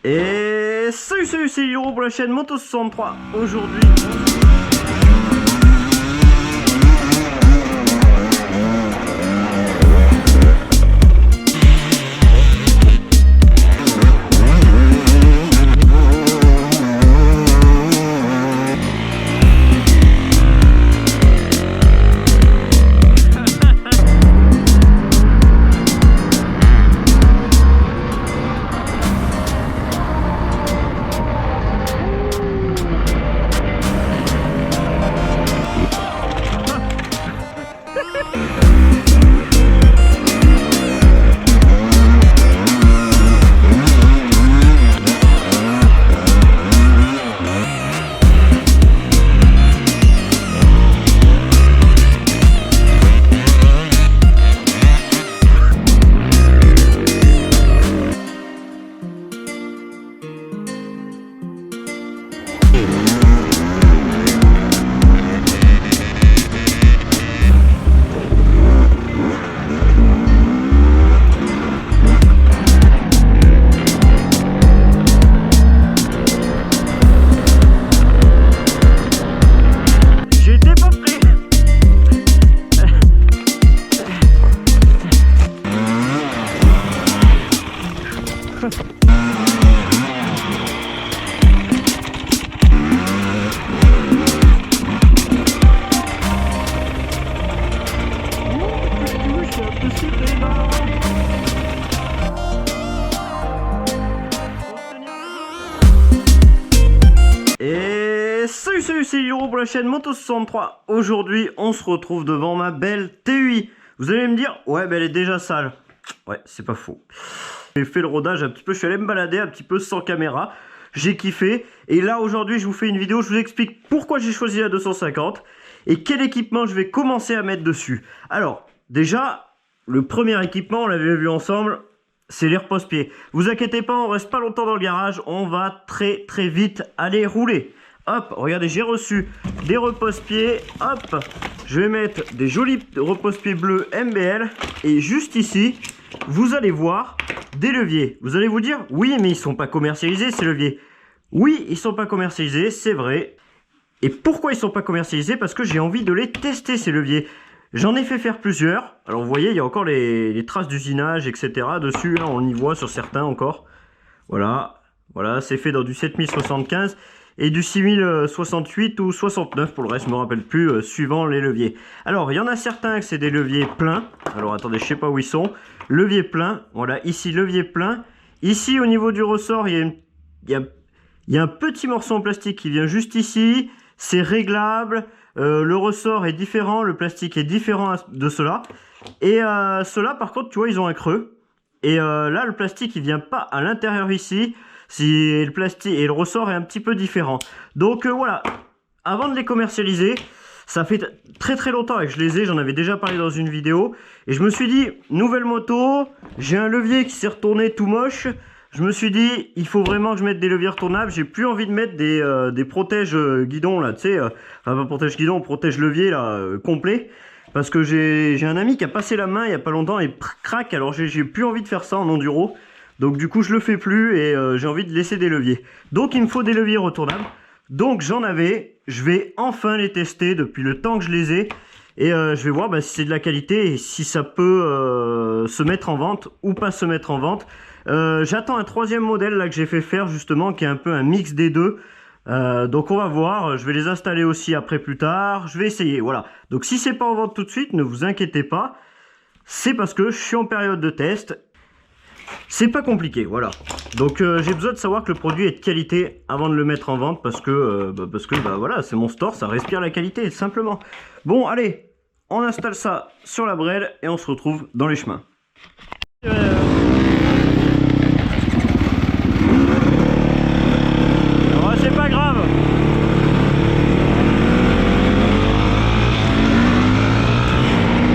Et salut, c'est Liro pour la chaîne Moto63. Aujourd'hui... Et salut, c'est Liro pour la chaîne Moto63. Aujourd'hui, on se retrouve devant ma belle TUI. Vous allez me dire, ouais, elle est déjà sale. Ouais, c'est pas faux. J'ai fait le rodage un petit peu, je suis allé me balader un petit peu sans caméra. J'ai kiffé. Et là, aujourd'hui, je vous fais une vidéo, je vous explique pourquoi j'ai choisi la 250 et quel équipement je vais commencer à mettre dessus. Alors, déjà, le premier équipement, on l'avait vu ensemble, c'est les repose-pieds. Vous inquiétez pas, on reste pas longtemps dans le garage, on va très vite aller rouler. Hop, regardez, j'ai reçu des repose-pieds. Hop, je vais mettre des jolis repose-pieds bleus MBL. Et juste ici, vous allez voir des leviers. Vous allez vous dire, oui, mais ils sont pas commercialisés ces leviers. Oui, ils sont pas commercialisés, c'est vrai. Et pourquoi ils sont pas commercialisés? Parce que j'ai envie de les tester ces leviers. J'en ai fait faire plusieurs. Alors vous voyez, il y a encore les traces d'usinage, etc. dessus. Hein, on y voit sur certains encore. Voilà, c'est fait dans du 7075 et du 6068 ou 69 pour le reste, je me rappelle plus, suivant les leviers. Alors, il y en a certains que c'est des leviers pleins. Alors attendez, je sais pas où ils sont. Levier plein, voilà, ici levier plein. Ici, au niveau du ressort, il y a un petit morceau en plastique qui vient juste ici. C'est réglable. Le ressort est différent, le plastique est différent de cela. Et ceux-là, par contre, tu vois, ils ont un creux. Et là, le plastique, il vient pas à l'intérieur ici. Si le plastique et le ressort est un petit peu différent. Donc voilà, avant de les commercialiser, ça fait très longtemps que je les ai. J'en avais déjà parlé dans une vidéo. Et je me suis dit, nouvelle moto, j'ai un levier qui s'est retourné tout moche. Je me suis dit, il faut vraiment que je mette des leviers retournables. J'ai plus envie de mettre des protèges guidon là, tu sais, enfin pas protège guidon, protège levier là, complet. Parce que j'ai un ami qui a passé la main il y a pas longtemps et craque. Alors j'ai plus envie de faire ça en enduro. Donc du coup je le fais plus et j'ai envie de laisser des leviers. Donc il me faut des leviers retournables. Donc j'en avais. Je vais enfin les tester depuis le temps que je les ai. Et je vais voir si c'est de la qualité et si ça peut se mettre en vente ou pas se mettre en vente. J'attends un troisième modèle là que j'ai fait faire justement qui est un peu un mix des deux. Donc on va voir, je vais les installer aussi après plus tard. Je vais essayer, voilà. Donc si c'est pas en vente tout de suite, ne vous inquiétez pas. C'est parce que je suis en période de test. C'est pas compliqué, voilà. Donc j'ai besoin de savoir que le produit est de qualité avant de le mettre en vente parce que voilà, c'est mon store, ça respire la qualité simplement. Bon, allez, on installe ça sur la brelle et on se retrouve dans les chemins. C'est pas grave.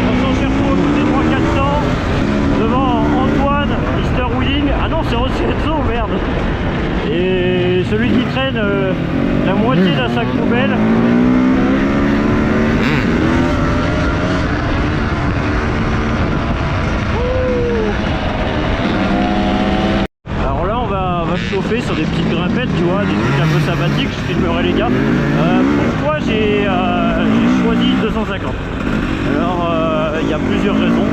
On s'en cherche pour coûter 300-400 devant Antoine, Mr. Wheeling. Ah non, c'est Rossetto, merde. Et celui qui traîne la moitié d'un sac poubelle. sur des petites grimpettes, tu vois, des trucs un peu sympathiques, je filmerai les gars. Pourquoi j'ai choisi 250? Alors il y a plusieurs raisons.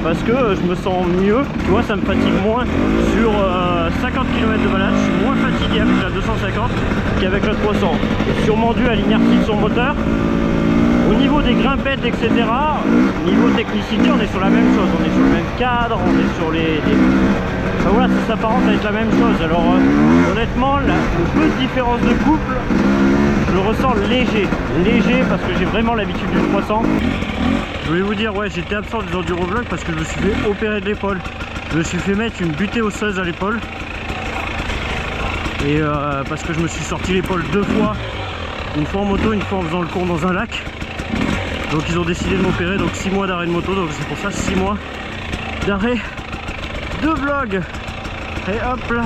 Parce que je me sens mieux, tu vois, ça me fatigue moins sur 50 km de balade, je suis moins fatigué avec la 250 qu'avec la 300. Sûrement dû à l'inertie de son moteur. Au niveau des grimpettes, etc., niveau technicité, on est sur la même chose, on est sur le même cadre, on est sur les... Enfin, voilà, ça s'apparente à être la même chose. Alors honnêtement, le peu de différence de couple, je le ressens léger parce que j'ai vraiment l'habitude du 300. Je voulais vous dire, ouais, j'étais absent des Endurovlog parce que je me suis fait opérer de l'épaule. Je me suis fait mettre une butée osseuse à l'épaule. Et parce que je me suis sorti l'épaule 2 fois. Une fois en moto, une fois en faisant le con dans un lac. Donc ils ont décidé de m'opérer, donc 6 mois d'arrêt de moto. Donc c'est pour ça 6 mois d'arrêt de vlog. Et hop là.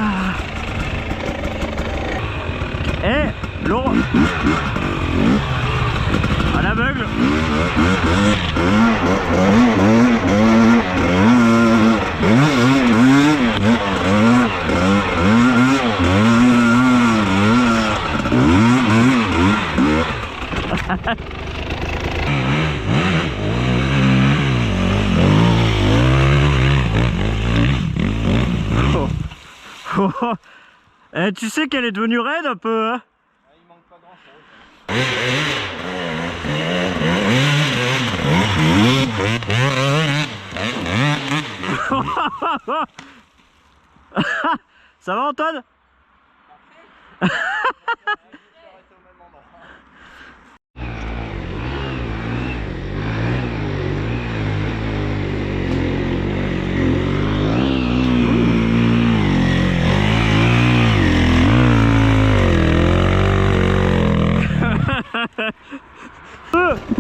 Et Laurent à l'aveugle. Eh, tu sais qu'elle est devenue raide un peu, hein? Il manque pas grand chose. Ça va Antoine?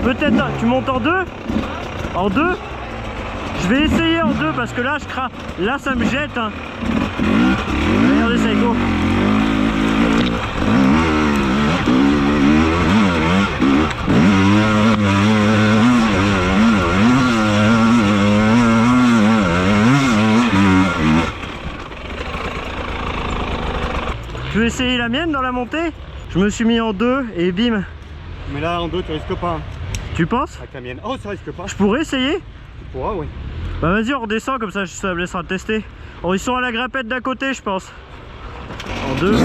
Peut-être, tu montes en 2? En 2? Je vais essayer en 2 parce que là je crains. Là ça me jette hein. Regardez ça, go. Tu veux essayer la mienne dans la montée? Je me suis mis en 2 et bim. Mais là en 2 tu risques pas. Tu penses? Avec la mienne. Oh ça risque pas. Je pourrais essayer? Tu pourras, oui. Bah vas-y on redescend comme ça me laissera tester. Oh, ils sont à la grimpette d'à côté je pense. En 2.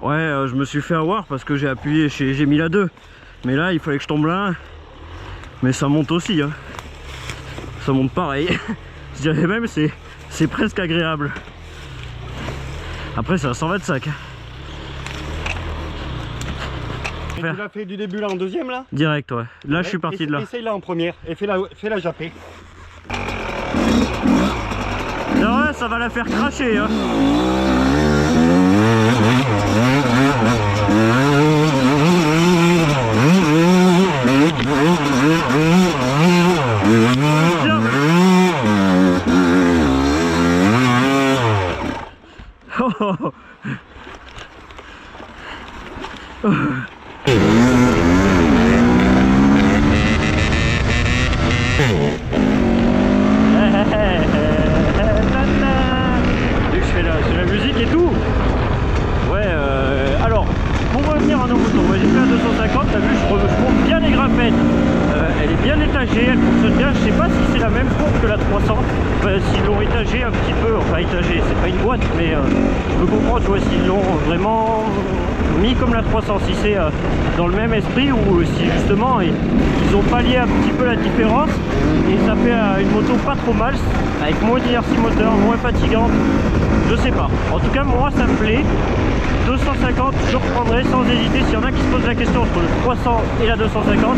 Ouais, je me suis fait avoir parce que j'ai appuyé, j'ai mis la 2. Mais là, il fallait que je tombe là. Mais ça monte aussi, hein. Ça monte pareil. Je dirais même, c'est presque agréable. Après, c'est à 125. Et tu l'as fait du début là en deuxième là? Direct, ouais. Là, je suis parti de là. Essaye là en première et fais la jappée. Ah ouais, ça va la faire cracher, hein. Je fais la musique et tout. Ouais, alors, pour revenir à nos moutons, j'ai fait la 250, t'as vu, je monte bien les grimpettes. Elle est bien étagée, elle fonctionne bien. Je sais pas si c'est la même courbe que la 300. S'ils l'ont étagée un petit peu, enfin étagée, c'est pas une boîte, mais je peux comprendre, tu vois, s'ils l'ont vraiment mis comme la 300, si c'est dans le même esprit ou si justement ils ont pallié un petit peu la différence et ça fait une moto pas trop mal, avec moins d'inertie moteur, moins fatigante. Je sais pas. En tout cas, moi ça me plaît. 250, je reprendrai sans hésiter. S'il y en a qui se posent la question entre le 300 et la 250,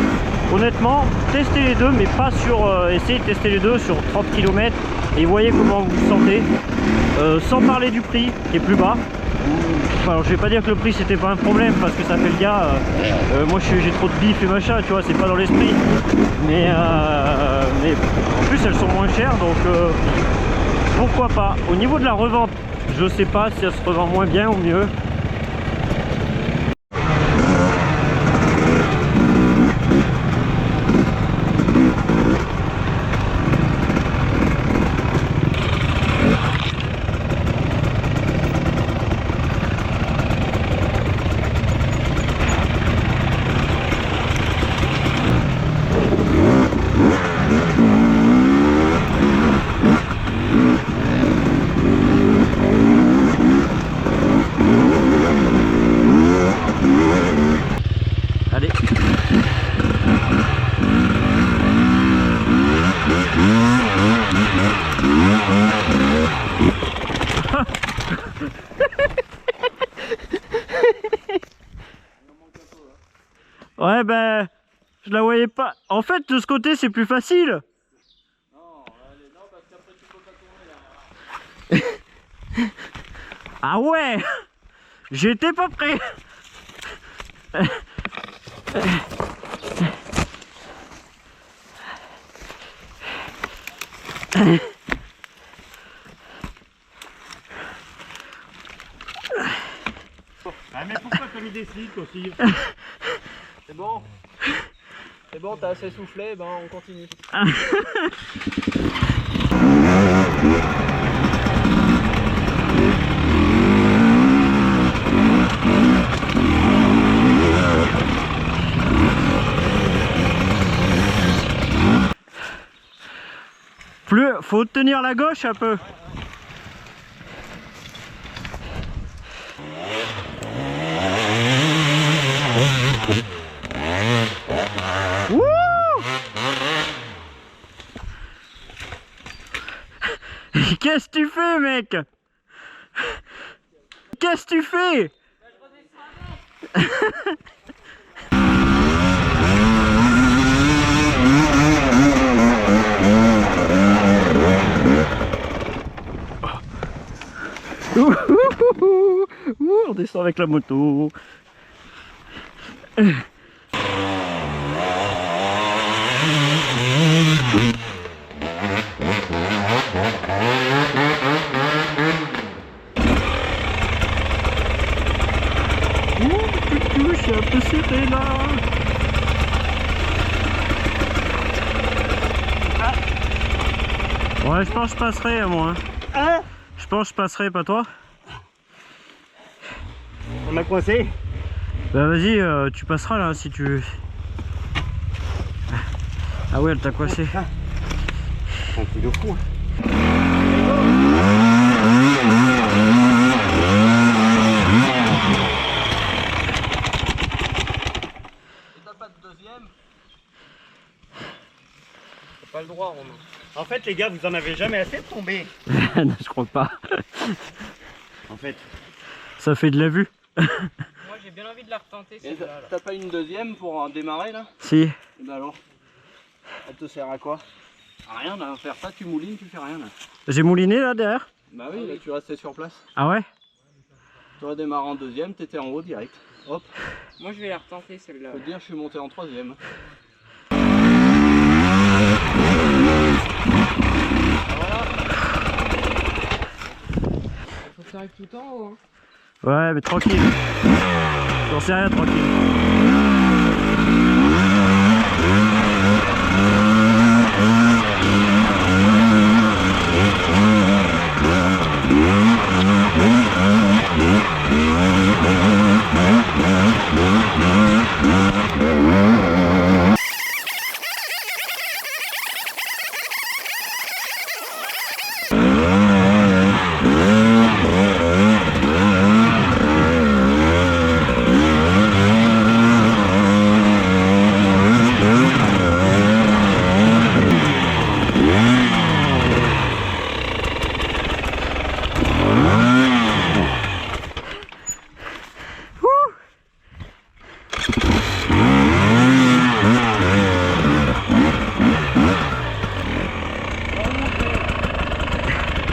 honnêtement, testez les deux, mais pas sur... essayez de tester les deux sur 30 km et voyez comment vous vous sentez. Sans parler du prix qui est plus bas. Alors je vais pas dire que le prix c'était pas un problème parce que ça fait le gars, moi j'ai trop de bif et machin, tu vois, c'est pas dans l'esprit. Mais en plus elles sont moins chères donc pourquoi pas. Au niveau de la revente, je sais pas si elle se revend moins bien ou mieux. Allez. Ouais ben, je la voyais pas. En fait de ce côté c'est plus facile. Non, parce qu'après tu peux pas tourner là. Ah ouais. J'étais pas prêt. Ah mais pourquoi t'as mis des slicks aussi? C'est bon. C'est bon, t'as assez soufflé, ben on continue. Plus, faut tenir la gauche un peu. Wouh! Qu'est-ce que tu fais, mec? Qu'est-ce que tu fais? On descend avec la moto. Je suis un peu serré là. Ouais, je pense que je passerai moi. Hein? Je pense que je passerai, pas toi? On a coincé. Bah vas-y, tu passeras là si tu veux. Ah ouais, elle t'a coincé. Un truc de fou. T'as pas de deuxième? T'as pas le droit, Romain. En fait les gars, vous en avez jamais assez de tomber. Non, je crois pas. En fait. Ça fait de la vue. Moi j'ai bien envie de la retenter Et celle-là. là. t'as pas une deuxième pour en démarrer là? Si. Et ben alors? Elle te sert à quoi? À rien, là, faire ça, tu moulines, tu fais rien là. J'ai mouliné là derrière. Bah oui, là tu restais sur place. Ah ouais? Tu aurais démarré en deuxième, t'étais en haut direct. Hop, Moi je vais la retenter celle-là. faut te dire, je suis monté en troisième. Faut que ça arrive tout en haut. Hein. Ouais, mais tranquille. J'en sais rien, tranquille.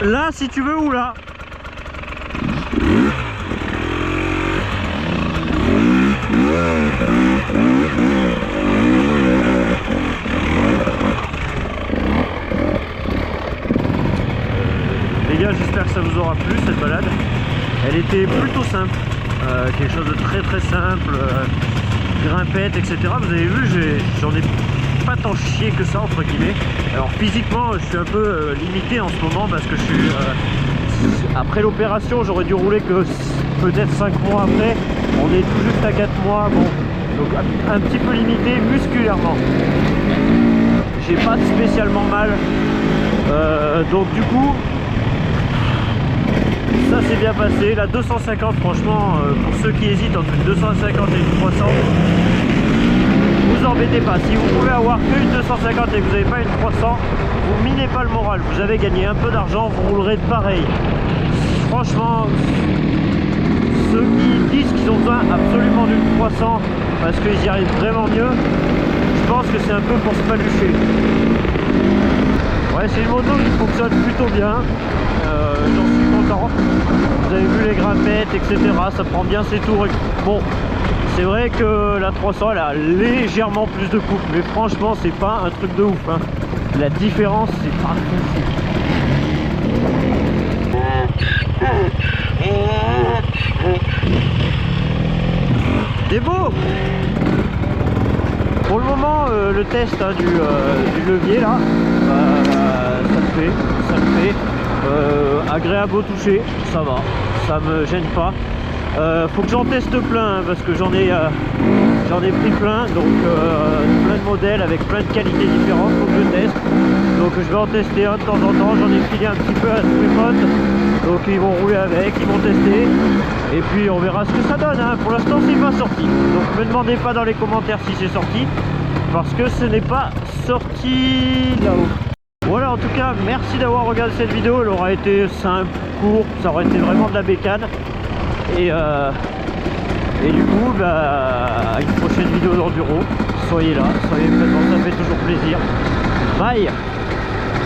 Là, si tu veux, ou là? Les gars, j'espère que ça vous aura plu cette balade. Elle était plutôt simple, quelque chose de très simple, grimpette, etc. Vous avez vu, j'en ai pas tant chié que ça entre guillemets. Alors physiquement, je suis un peu limité en ce moment parce que je suis après l'opération, j'aurais dû rouler que peut-être 5 mois après. On est tout juste à 4 mois, bon, donc un petit peu limité musculairement. J'ai pas spécialement mal, donc du coup. Ça s'est bien passé, la 250 franchement, pour ceux qui hésitent entre une 250 et une 300, vous embêtez pas. Si vous pouvez avoir qu'une 250 et que vous n'avez pas une 300, vous minez pas le moral, vous avez gagné un peu d'argent, vous roulerez pareil. Franchement, ceux qui disent qu'ils ont besoin absolument d'une 300 parce qu'ils y arrivent vraiment mieux, je pense que c'est un peu pour se palucher. Ouais, c'est une moto qui fonctionne plutôt bien, j'en suis content. Vous avez vu les grimpettes, etc. Ça prend bien ses tours. Bon, c'est vrai que la 300 elle a légèrement plus de couple, mais franchement c'est pas un truc de ouf, hein. La différence c'est pas possible. C'est beau. Pour le moment, le test hein, du levier là, ça me fait agréable au toucher, ça va, ça me gêne pas. Faut que j'en teste plein hein, parce que j'en ai pris plein, donc plein de modèles avec plein de qualités différentes, faut que je teste. Donc je vais en tester un de temps en temps, j'en ai filé un petit peu à tous mes potes, donc ils vont rouler avec, ils vont tester, et puis on verra ce que ça donne, hein. Pour l'instant c'est pas sorti, donc me demandez pas dans les commentaires si c'est sorti, parce que ce n'est pas sorti là-haut. Voilà, en tout cas, merci d'avoir regardé cette vidéo. Elle aura été simple, courte, ça aurait été vraiment de la bécane. Et du coup, à une prochaine vidéo d'enduro. Soyez là, soyez présents, ça fait toujours plaisir. Bye!